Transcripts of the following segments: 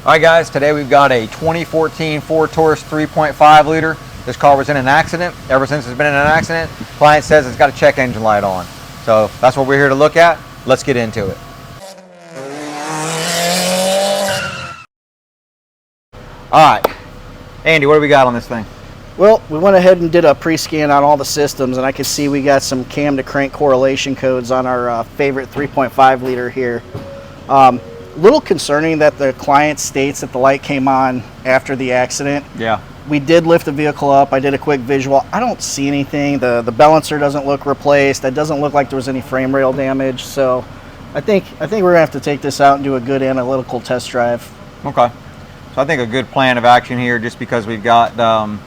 Alright guys, today we've got a 2014 Ford Taurus 3.5 liter. This car was in an accident. Ever since it's been in an accident, client says it's got a check engine light on. So that's what we're here to look at. Let's get into it. Alright, Andy, what do we got on this thing? Well, we went ahead and did a pre-scan on all the systems, and I can see we got some cam to crank correlation codes on our favorite 3.5 liter here. Little concerning that the client states that the light came on after the accident. Yeah. We did lift the vehicle up. I did a quick visual. I don't see anything. The balancer doesn't look replaced. It doesn't look like there was any frame rail damage. So I think we're gonna have to take this out and do a good analytical test drive. Okay. So I think a good plan of action here, just because we've got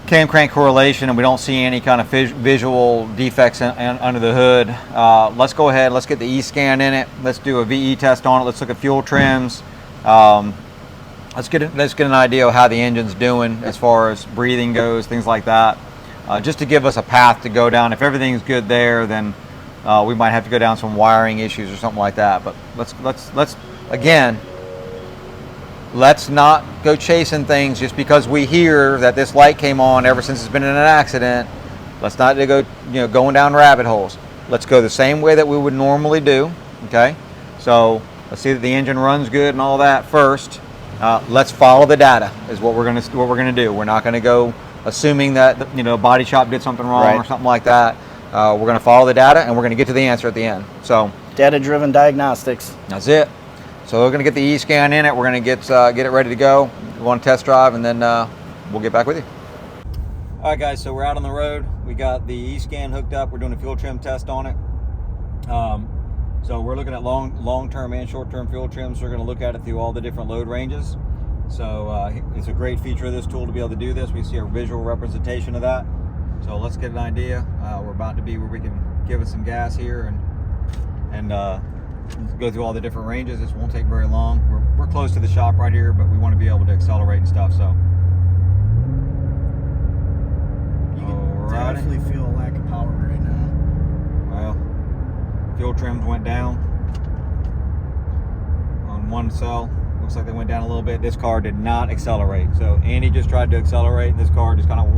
cam crank correlation and we don't see any kind of visual defects under the hood. Let's go ahead, let's get the E-scan in it. Let's do a VE test on it. Let's look at fuel trims. Let's get an idea of how the engine's doing as far as breathing goes, things like that. Just to give us a path to go down. If everything's good there, then we might have to go down some wiring issues or something like that. But let's again, let's not go chasing things just because we hear that this light came on ever since it's been in an accident. Let's not go, going down rabbit holes. Let's go the same way that we would normally do. Okay, so let's see that the engine runs good and all that first. Let's follow the data is what we're gonna do. We're not gonna go assuming that body shop did something wrong or something like that. We're gonna follow the data and we're gonna get to the answer at the end. So data-driven diagnostics. That's it. So we're going to get the E-scan in it. We're going to get it ready to go. We want to test drive, and then we'll get back with you. All right, guys. So we're out on the road. We got the E-scan hooked up. We're doing a fuel trim test on it. So we're looking at long-term and short-term fuel trims. We're going to look at it through all the different load ranges. So it's a great feature of this tool to be able to do this. We see a visual representation of that. So let's get an idea. We're about to be where we can give it some gas here and go through all the different ranges. This won't take very long. We're close to the shop right here, but we want to be able to accelerate and stuff. So you can definitely feel a lack of power right now. Well, fuel trims went down on one cell. Looks like they went down a little bit. This car did not accelerate. So Andy just tried to accelerate. This car just kind of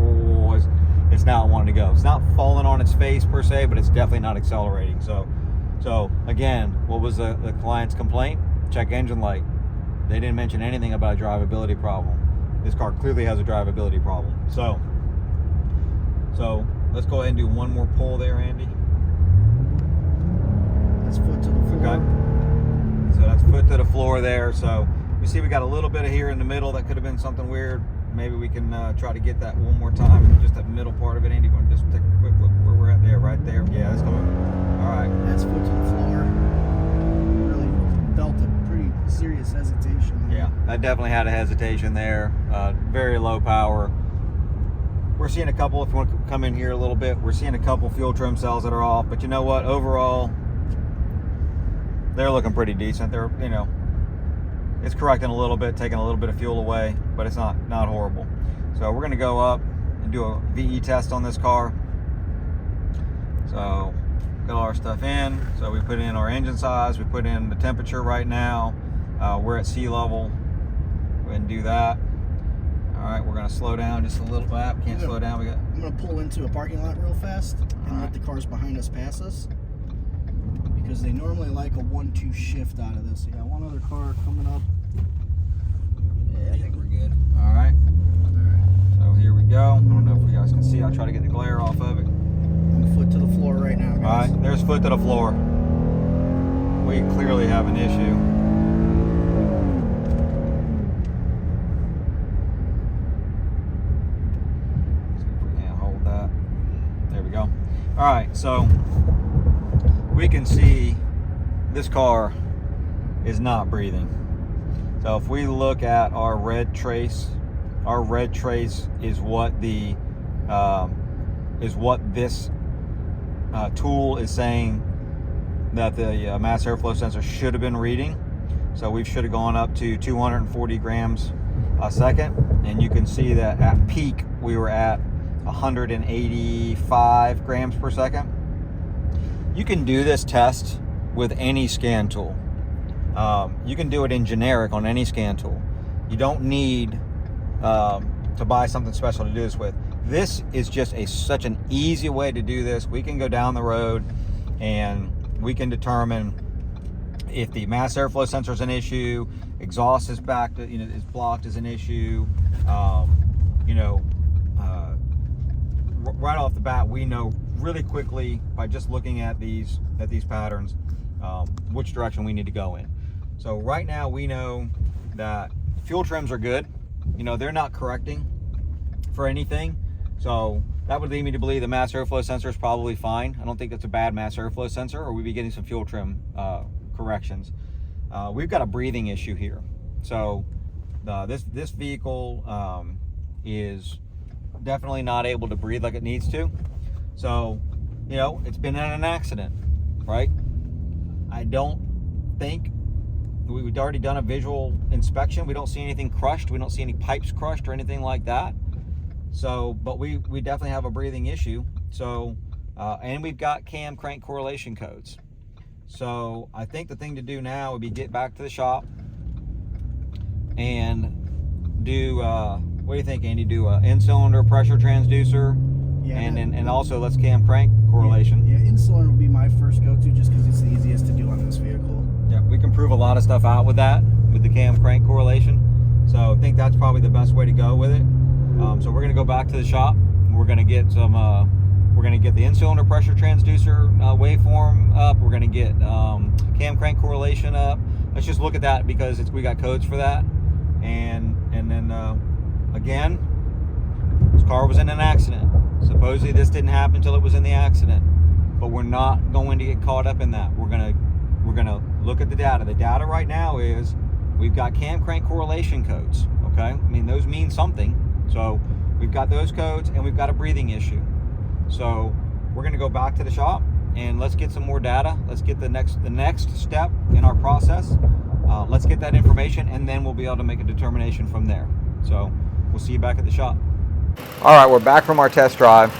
it's not wanting to go. It's not falling on its face per se, but it's definitely not accelerating. So again, what was the client's complaint? Check engine light. They didn't mention anything about a drivability problem. This car clearly has a drivability problem. So let's go ahead and do one more pull there, Andy. That's foot to the floor. Okay. So that's foot to the floor there. So we see we got a little bit of here in the middle that could have been something weird. Maybe we can try to get that one more time. Just that middle part of it, Andy. Just take a quick look where we're at there, right there. Yeah, that's coming. All right. That's foot to the floor. Really felt a pretty serious hesitation there. Yeah, I definitely had a hesitation there. Very low power. We're seeing a couple, if you want to come in here a little bit, we're seeing a couple fuel trim cells that are off. But you know what? Overall, they're looking pretty decent. They're, it's correcting a little bit, taking a little bit of fuel away, but it's not horrible. So we're going to go up and do a VE test on this car. So got all our stuff in. So we put in our engine size, we put in the temperature right now. We're at sea level. Go ahead and do that. All right, we're going to slow down just a little bit. Can't slow down. I'm going to pull into a parking lot real fast and let the cars behind us pass us, because they normally like a 1-2 shift out of this. We got one other car coming up. Yeah, I think we're good. All right. So here we go. I don't know if you guys can see. I'll try to get the glare off of it. On the foot to the floor right now, guys. All right, there's foot to the floor. We clearly have an issue. See if we can't hold that. There we go. All right, so we can see this car is not breathing. So if we look at our red trace is what this tool is saying that the mass airflow sensor should have been reading. So we should have gone up to 240 grams a second, and you can see that at peak we were at 185 grams per second. You can do this test with any scan tool. you can do it in generic on any scan tool. You don't need to buy something special to do this with. This is just such an easy way to do this. We can go down the road and we can determine if the mass airflow sensor is an issue, exhaust is backed, is blocked is an issue. Right off the bat, we know really quickly by just looking at these patterns which direction we need to go in. So right now we know that fuel trims are good. They're not correcting for anything. So that would lead me to believe the mass airflow sensor is probably fine. I don't think it's a bad mass airflow sensor, or we'd be getting some fuel trim corrections. We've got a breathing issue here. So this vehicle is definitely not able to breathe like it needs to. So, it's been in an accident, right? I don't think we've already done a visual inspection. We don't see anything crushed. We don't see any pipes crushed or anything like that. So, but we definitely have a breathing issue. So, and we've got cam crank correlation codes. So I think the thing to do now would be get back to the shop and do, what do you think, Andy? Do a in-cylinder pressure transducer, and also let's cam crank correlation. Yeah, in-cylinder would be my first go-to just because it's the easiest to do on this vehicle. Yeah, we can prove a lot of stuff out with that, with the cam crank correlation. So I think that's probably the best way to go with it. So we're going to go back to the shop. We're going to get some, we're going to get the in-cylinder pressure transducer waveform up. We're going to get cam crank correlation up. Let's just look at that because we got codes for that. And then again, this car was in an accident. Supposedly this didn't happen until it was in the accident, but we're not going to get caught up in that. We're gonna look at the data. The data right now is we've got cam crank correlation codes. Okay, I mean those mean something. So we've got those codes and we've got a breathing issue. So we're gonna go back to the shop and let's get some more data. Let's get the next step in our process. Let's get that information and then we'll be able to make a determination from there. So we'll see you back at the shop. All right, we're back from our test drive.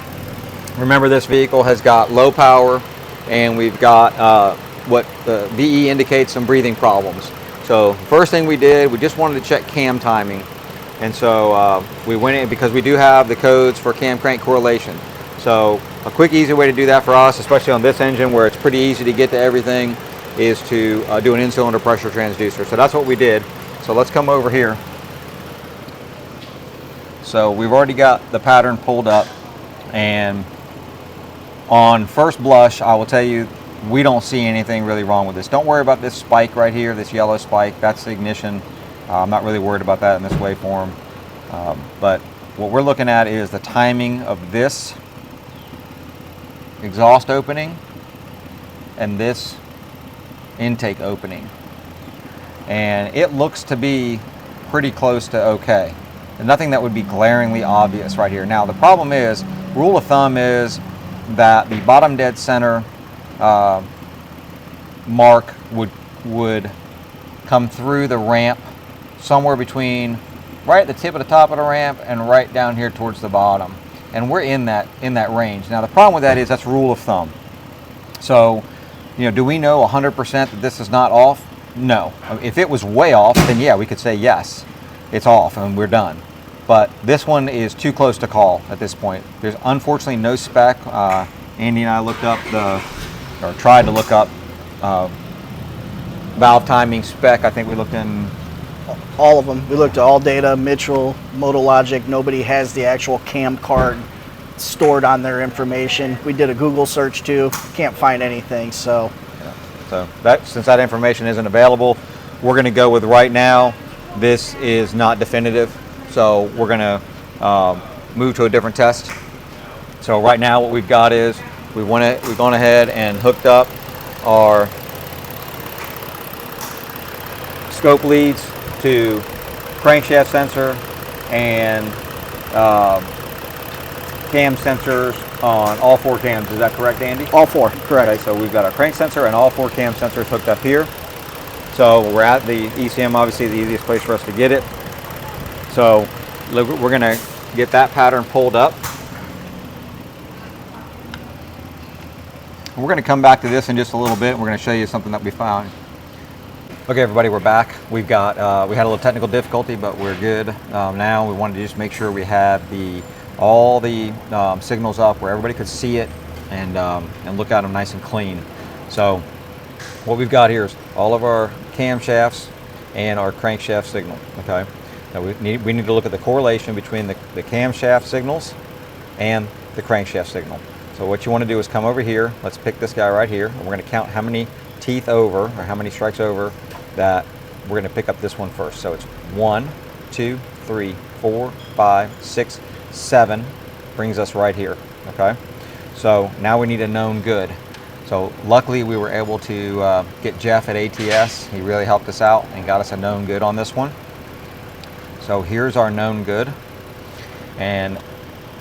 Remember, this vehicle has got low power and we've got what the VE indicates some breathing problems. So first thing we did, we just wanted to check cam timing. And so we went in because we do have the codes for cam crank correlation. So a quick, easy way to do that for us, especially on this engine where it's pretty easy to get to everything, is to do an in-cylinder pressure transducer. So that's what we did. So let's come over here. So we've already got the pattern pulled up, and on first blush, I will tell you, we don't see anything really wrong with this. Don't worry about this spike right here, this yellow spike. That's the ignition. I'm not really worried about that in this waveform. But what we're looking at is the timing of this exhaust opening and this intake opening. And it looks to be pretty close to okay. And nothing that would be glaringly obvious right here. Now the problem is, rule of thumb is that the bottom dead center mark would come through the ramp somewhere between right at the tip of the top of the ramp and right down here towards the bottom. And we're in that range. Now the problem with that is that's rule of thumb. So, do we know 100% that this is not off? No. If it was way off, then yeah, we could say yes, it's off and we're done. But this one is too close to call at this point. There's unfortunately no spec. Andy and I looked up tried to look up valve timing spec. I think we looked in all of them. We looked at All Data, Mitchell, Motologic. Nobody has the actual cam card stored on their information. We did a Google search too. Can't find anything. So, yeah. So since that information isn't available, we're going to go with right now. This is not definitive. So we're going to move to a different test. So right now, what we've got is we've gone ahead and hooked up our scope leads to crankshaft sensor and cam sensors on all four cams. Is that correct, Andy? All four, correct. Okay, so we've got our crank sensor and all four cam sensors hooked up here. So we're at the ECM, obviously the easiest place for us to get it. So we're going to get that pattern pulled up. We're going to come back to this in just a little bit. And we're going to show you something that we found. Okay, everybody, we're back. We've got we had a little technical difficulty, but we're good now. We wanted to just make sure we had all the signals up where everybody could see it and look at them nice and clean. So what we've got here is all of our camshafts and our crankshaft signal. Okay, now we need to look at the correlation between the camshaft signals and the crankshaft signal. So what you want to do is come over here. Let's pick this guy right here, and we're going to count how many teeth over, or how many strikes over, that we're going to pick up this one first. So it's 1, 2, 3, 4, 5, 6, 7, brings us right here. Okay, so now we need a known good. So luckily we were able to get Jeff at ATS. He really helped us out and got us a known good on this one. So here's our known good, and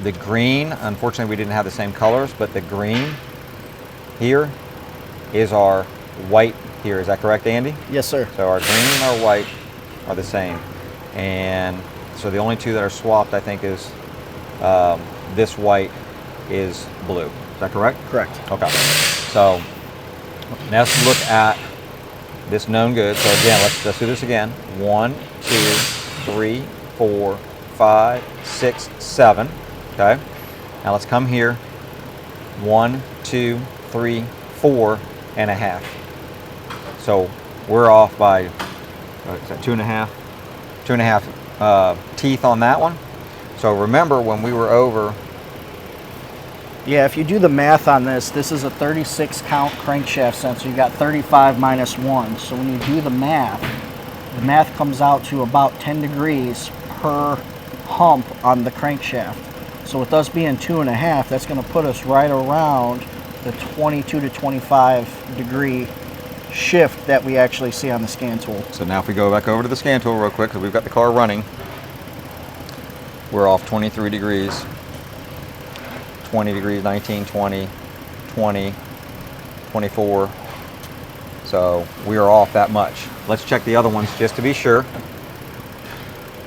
the green, unfortunately we didn't have the same colors, but the green here is our white here. Is that correct, Andy? Yes, sir. So our green and our white are the same. And so the only two that are swapped, I think, is this white is blue. Is that correct? Correct. Okay. So now let's look at this known good. So again, let's do this again. 1, 2, 3, 4, 5, 6, 7. Okay. Now let's come here. 1, 2, 3, 4 and a half. So we're off by, is that 2.5? 2.5 teeth on that one. So remember when we were over. Yeah, if you do the math on this, this is a 36 count crankshaft sensor. You got 35 minus 1. So when you do the math comes out to about 10 degrees per hump on the crankshaft. So with us being 2.5, that's going to put us right around the 22 to 25 degree shift that we actually see on the scan tool. So now if we go back over to the scan tool real quick, because we've got the car running, we're off 23 degrees, 20 degrees, 19, 20, 20, 24. So we are off that much. Let's check the other ones just to be sure.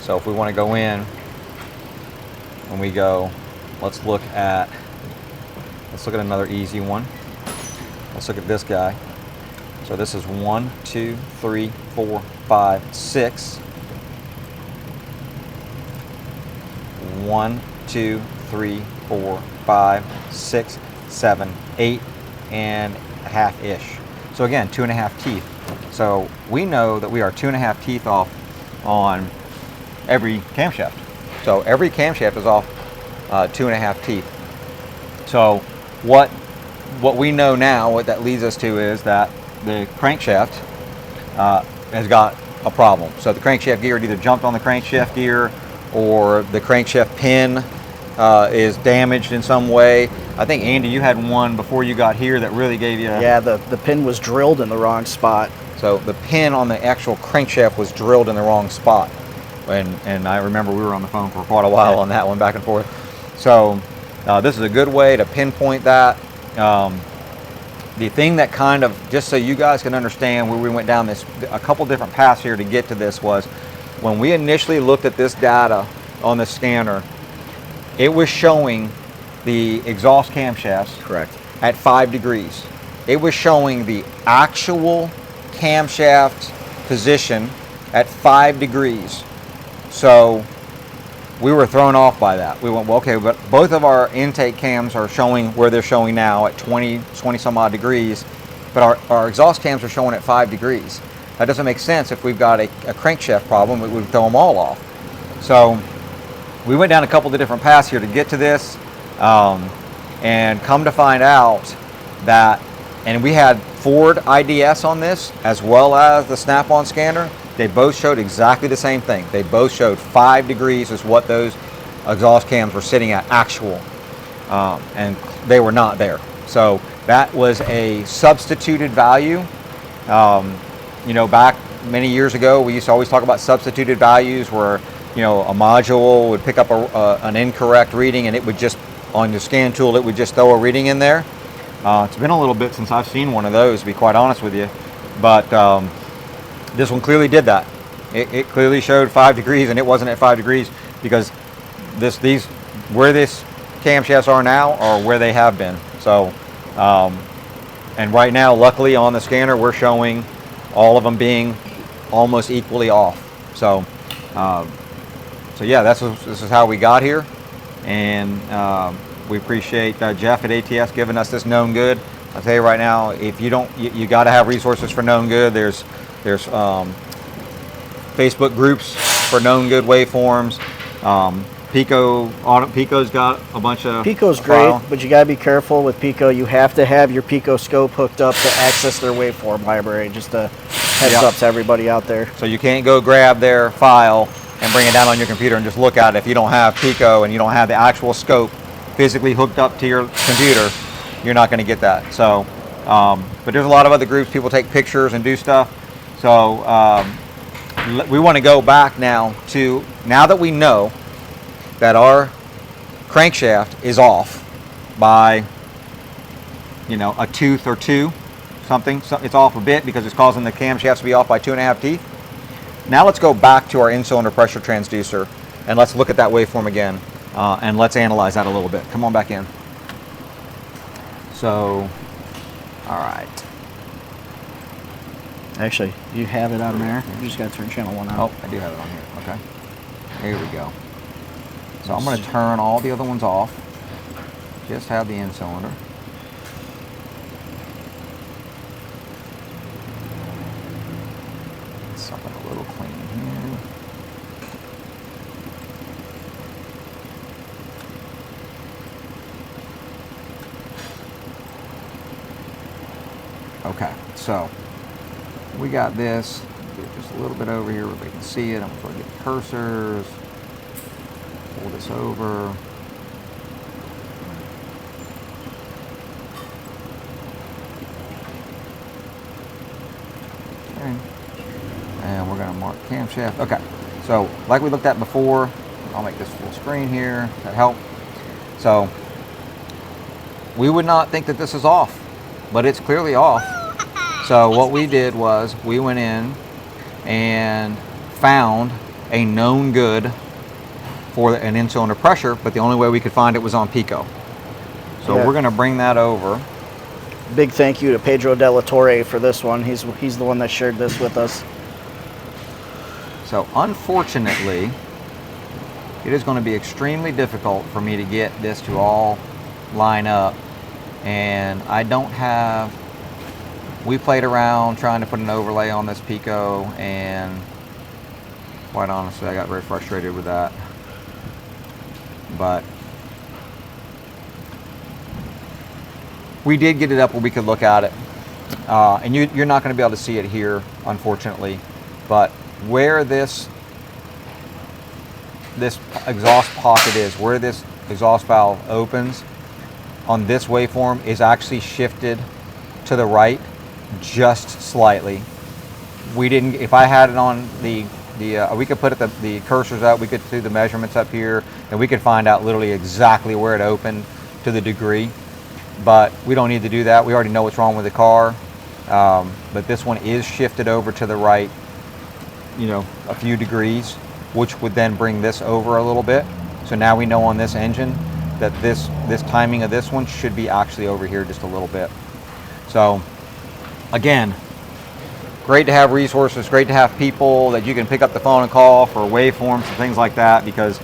So if we want to go in, when we go, let's look at another easy one. Let's look at this guy. So this is 1, 2, 3, 4, 5, 6. 1, 2, 3, 4, 5, 6, 7, 8 and a half ish. So again, 2.5 teeth. So we know that we are 2.5 teeth off on every camshaft. So every camshaft is off 2.5 teeth. So what we know now, what that leads us to is that the crankshaft has got a problem. So the crankshaft gear either jumped on the crankshaft gear, or the crankshaft pin is damaged in some way. I think, Andy, you had one before you got here that really gave you... Yeah, the pin was drilled in the wrong spot. So the pin on the actual crankshaft was drilled in the wrong spot. And I remember we were on the phone for quite a while on that one, back and forth. So this is a good way to pinpoint that. The thing that kind of, just so you guys can understand where we went down a couple different paths here to get to this, was when we initially looked at this data on the scanner, it was showing the exhaust camshafts Correct. at 5 degrees. It was showing the actual camshaft position at 5 degrees. So we were thrown off by that. We went, well, okay, but both of our intake cams are showing where they're showing now at 20 some odd degrees, but our exhaust cams are showing at 5 degrees. That doesn't make sense. If we've got a crankshaft problem, it would throw them all off. So we went down a couple of different paths here to get to this, and come to find out that, and we had Ford IDS on this as well as the Snap-on scanner. They both showed exactly the same thing. They both showed 5 degrees is what those exhaust cams were sitting at actual, and they were not there. So that was a substituted value. You know, back many years ago, we used to always talk about substituted values where, you know, a module would pick up an incorrect reading, and it would just, on the scan tool, it would just throw a reading in there. It's been a little bit since I've seen one of those, to be quite honest with you. But this one clearly did that. It clearly showed 5 degrees, and it wasn't at 5 degrees because where this camshafts are now are where they have been. So, and right now, luckily on the scanner, we're showing all of them being almost equally off. So, so yeah, this is how we got here, and we appreciate Jeff at ATS giving us this known good. I'll tell you right now, if you don't, you got to have resources for known good. There's Facebook groups for known good waveforms. Pico's got a bunch of Pico's great, but you gotta be careful with Pico. You have to have your Pico scope hooked up to access their waveform library. Just a heads up to everybody out there. So you can't go grab their file and bring it down on your computer and just look at it. If you don't have Pico and you don't have the actual scope physically hooked up to your computer, you're not going to get that. So, but there's a lot of other groups. People take pictures and do stuff. So we want to go back now that we know that our crankshaft is off by, a tooth or two, something. So it's off a bit because it's causing the camshafts to be off by 2.5 teeth. Now let's go back to our in-cylinder pressure transducer and let's look at that waveform again, and let's analyze that a little bit. Come on back in. So, all right. Actually, you have it on there. You just got to turn channel 1 out. Oh, I do have it on here. Okay. Here we go. So I'm going to turn all the other ones off. Just have the in-cylinder. Something a little clean here. Okay, so we got this. Get just a little bit over here where we can see it. I'm going to get the cursors. Pull this over. Okay. And we're going to mark camshaft. Okay, so like we looked at before, I'll make this full screen here. Does that help? So we would not think that this is off, but it's clearly off. So what we did was we went in and found a known good for an in-cylinder pressure, but the only way we could find it was on Pico. So we're going to bring that over. Big thank you to Pedro De La Torre for this one. He's the one that shared this with us. So unfortunately, it is going to be extremely difficult for me to get this to all line up, and I don't have. We played around trying to put an overlay on this Pico, and quite honestly, I got very frustrated with that. But we did get it up where we could look at it, and you're not going to be able to see it here, unfortunately. But where this exhaust pocket is, where this exhaust valve opens on this waveform, is actually shifted to the right just slightly. We didn't. If I had it on the we could put the cursors out. We could do the measurements up here, and we could find out literally exactly where it opened to the degree. But we don't need to do that. We already know what's wrong with the car. But this one is shifted over to the right, a few degrees, which would then bring this over a little bit. So now we know on this engine that this timing of this one should be actually over here just a little bit. So again, great to have resources, great to have people that you can pick up the phone and call for waveforms and things like that, because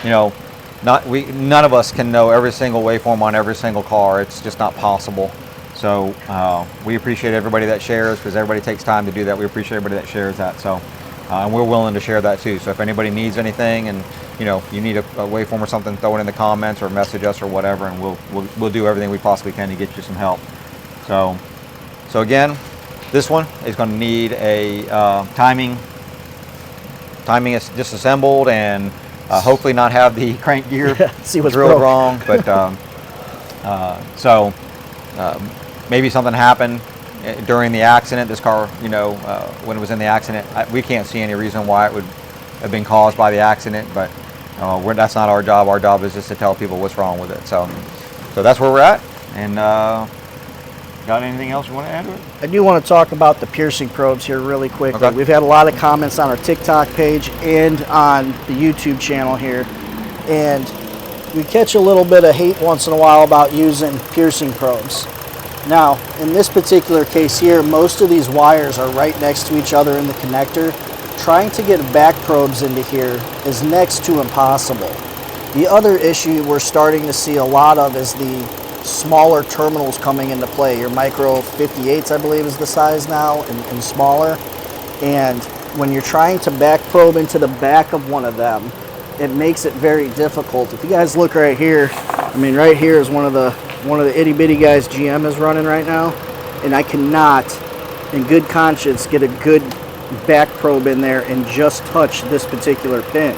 none of us can know every single waveform on every single car. It's just not possible. So we appreciate everybody that shares, because everybody takes time to do that. We appreciate everybody that shares that. So and we're willing to share that too. So if anybody needs anything, and you need a waveform or something, throw it in the comments or message us or whatever, and we'll do everything we possibly can to get you some help. So again, this one is going to need a timing is disassembled, and hopefully not have the crank gear see what's drilled wrong. But maybe something happened during the accident. This car, when it was in the accident, we can't see any reason why it would have been caused by the accident. But that's not our job. Our job is just to tell people what's wrong with it. So that's where we're at. And got anything else you want to add to it? I do want to talk about the piercing probes here really quickly. Okay. We've had a lot of comments on our TikTok page and on the YouTube channel here, and we catch a little bit of hate once in a while about using piercing probes. Now, in this particular case here, most of these wires are right next to each other in the connector. Trying to get back probes into here is next to impossible. The other issue we're starting to see a lot of is the smaller terminals coming into play. Your micro 58s, I believe, is the size now, and smaller. And when you're trying to back probe into the back of one of them, it makes it very difficult. If you guys look right here, I mean, right here is one of the itty bitty guys GM is running right now, and I cannot, in good conscience, get a good back probe in there and just touch this particular pin.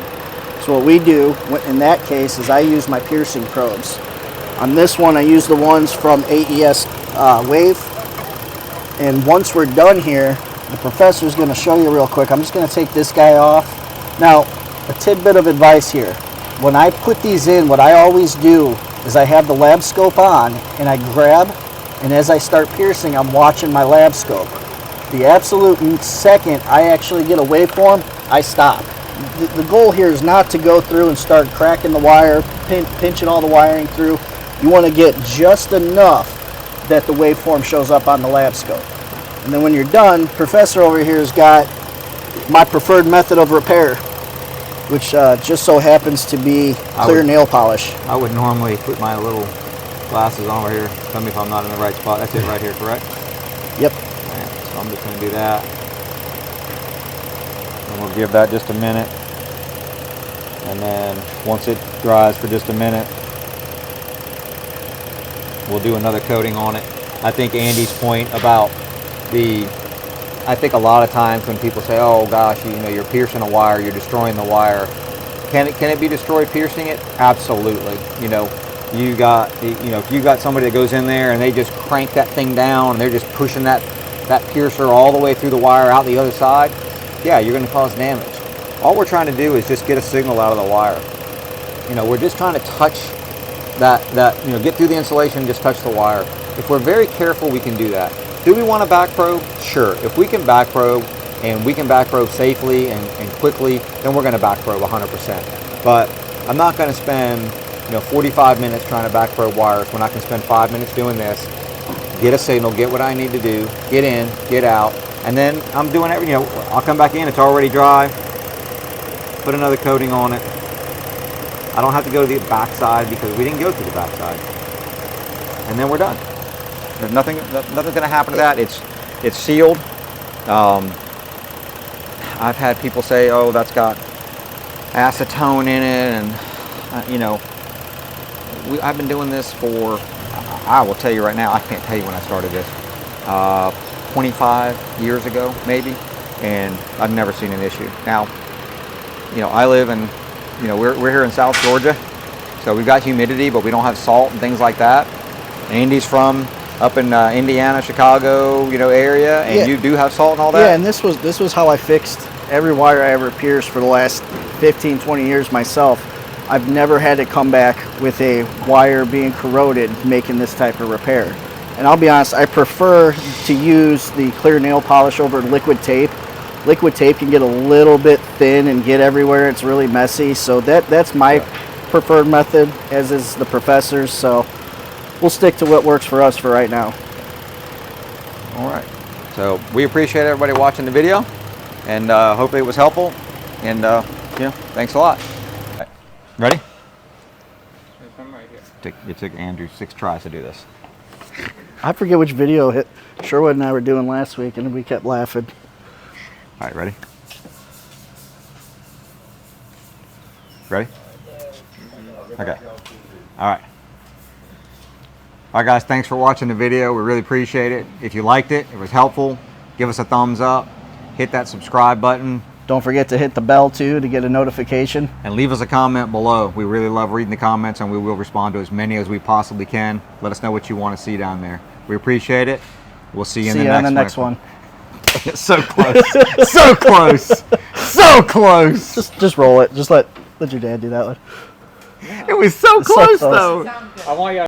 So what we do in that case is I use my piercing probes. On this one, I use the ones from AESWave, and once we're done here, the professor's going to show you real quick. I'm just going to take this guy off. Now, a tidbit of advice here. When I put these in, what I always do is I have the lab scope on, and I grab, and as I start piercing, I'm watching my lab scope. The absolute second I actually get a waveform, I stop. The goal here is not to go through and start cracking the wire, pinching all the wiring through. You want to get just enough that the waveform shows up on the lab scope. And then when you're done, Professor over here has got my preferred method of repair, which just so happens to be clear nail polish. I would normally put my little glasses on over here. Tell me if I'm not in the right spot. That's it right here, correct? Yep. Right, so I'm just going to do that. And we'll give that just a minute. And then once it dries for just a minute, we'll do another coating on it. I think Andy's point about I think a lot of times when people say, oh gosh, you know, you're piercing a wire, you're destroying the wire. Can it be destroyed piercing it? Absolutely. You know, if you got somebody that goes in there and they just crank that thing down and they're just pushing that piercer all the way through the wire out the other side, yeah, you're going to cause damage. All we're trying to do is just get a signal out of the wire. You know, we're just trying to touch that, you know, get through the insulation, just touch the wire. If we're very careful, we can do that. Do we want to back probe? Sure. If we can back probe and we can back probe safely and quickly, then we're going to back probe 100%. But I'm not going to spend, you know, 45 minutes trying to back probe wires when I can spend 5 minutes doing this, get a signal, get what I need to do, get in, get out, and then I'm doing everything. You know, I'll come back in, it's already dry, put another coating on it. I don't have to go to the back side because we didn't go to the back side. And then we're done. There's nothing's going to happen to that. It's sealed. I've had people say, oh, that's got acetone in it, and you know, I've been doing this for, I will tell you right now, I can't tell you when I started this, 25 years ago maybe, and I've never seen an issue. Now, you know, I live in, you know, we're here in South Georgia, so we've got humidity, but we don't have salt and things like that. Andy's from up in Indiana, Chicago, you know, area, and yeah, you do have salt and all that? Yeah, and this was how I fixed every wire I ever pierced for the last 15, 20 years myself. I've never had to come back with a wire being corroded making this type of repair. And I'll be honest, I prefer to use the clear nail polish over liquid tape. Liquid tape can get a little bit thin and get everywhere. It's really messy. So that's my preferred method, as is the professor's. So we'll stick to what works for us for right now. All right. So we appreciate everybody watching the video, and hopefully it was helpful. And you know, thanks a lot. Right. Ready? I'm right here. It took Andrew 6 tries to do this. I forget which video Sherwood and I were doing last week, and we kept laughing. All right, ready? Ready? Okay. All right. All right, guys, thanks for watching the video. We really appreciate it. If you liked it, it was helpful, give us a thumbs up, hit that subscribe button. Don't forget to hit the bell, too, to get a notification. And leave us a comment below. We really love reading the comments, and we will respond to as many as we possibly can. Let us know what you want to see down there. We appreciate it. We'll see you in the next one. So close. So close. So close. Just roll it. Just let your dad do that one. It was so close, though. I want you